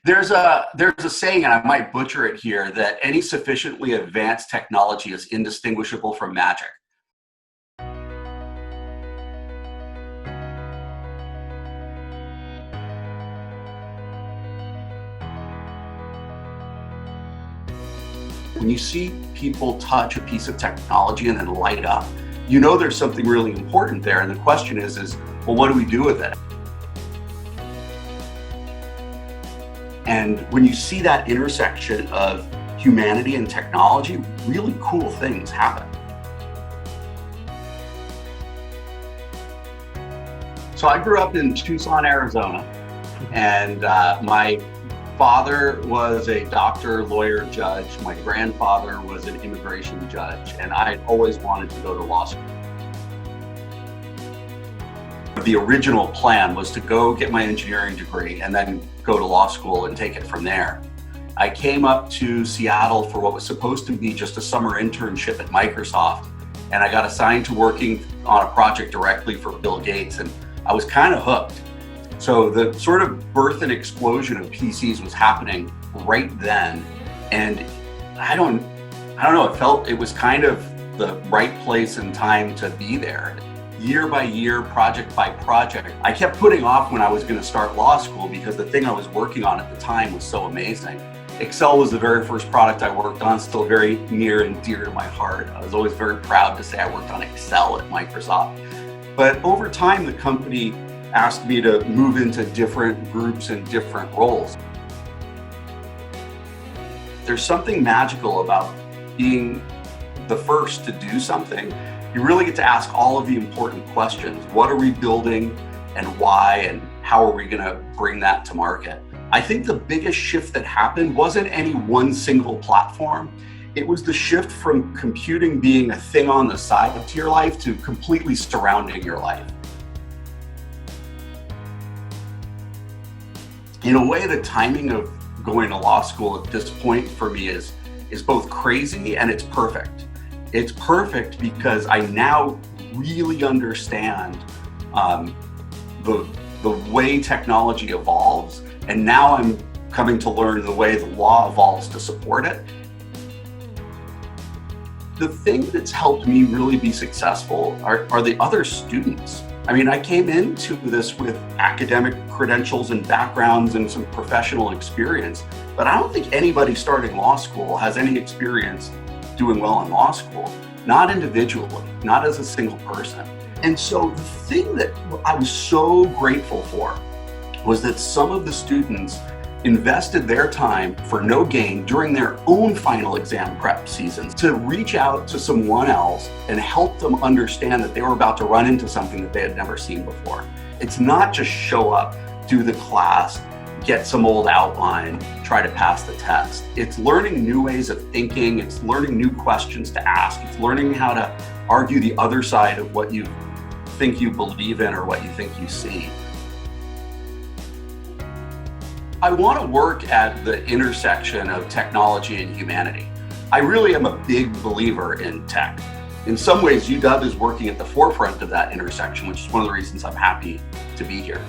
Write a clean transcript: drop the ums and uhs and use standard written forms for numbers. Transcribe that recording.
There's a saying, and I might butcher it here, that any sufficiently advanced technology is indistinguishable from magic. When you see people touch a piece of technology and then light up, you know there's something really important there. And the question is, well, what do we do with it? And when you see that intersection of humanity and technology, really cool things happen. So I grew up in Tucson, Arizona, and my father was a doctor, lawyer, judge. My grandfather was an immigration judge, and I always wanted to go to law school. The original plan was to go get my engineering degree and then go to law school and take it from there. I came up to Seattle for what was supposed to be just a summer internship at Microsoft, and I got assigned to working on a project directly for Bill Gates, and I was kind of hooked. So the sort of birth and explosion of PCs was happening right then, and I don't know, it was kind of the right place and time to be there. Year by year, project by project, I kept putting off when I was going to start law school because the thing I was working on at the time was so amazing. Excel was the very first product I worked on, still very near and dear to my heart. I was always very proud to say I worked on Excel at Microsoft. But over time, the company asked me to move into different groups and different roles. There's something magical about being the first to do something. You really get to ask all of the important questions. What are we building and why, and how are we going to bring that to market? I think the biggest shift that happened wasn't any one single platform. It was the shift from computing being a thing on the side to your life to completely surrounding your life. In a way, the timing of going to law school at this point for me is both crazy and it's perfect. It's perfect because I now really understand the way technology evolves, and now I'm coming to learn the way the law evolves to support it. The thing that's helped me really be successful are the other students. I mean, I came into this with academic credentials and backgrounds and some professional experience, but I don't think anybody starting law school has any experience doing well in law school, not individually, not as a single person. And so the thing that I was so grateful for was that some of the students invested their time for no gain during their own final exam prep seasons to reach out to someone else and help them understand that they were about to run into something that they had never seen before. It's not just show up, do the class, get some old outline, try to pass the test. It's learning new ways of thinking. It's learning new questions to ask. It's learning how to argue the other side of what you think you believe in or what you think you see. I want to work at the intersection of technology and humanity. I really am a big believer in tech. In some ways, UW is working at the forefront of that intersection, which is one of the reasons I'm happy to be here.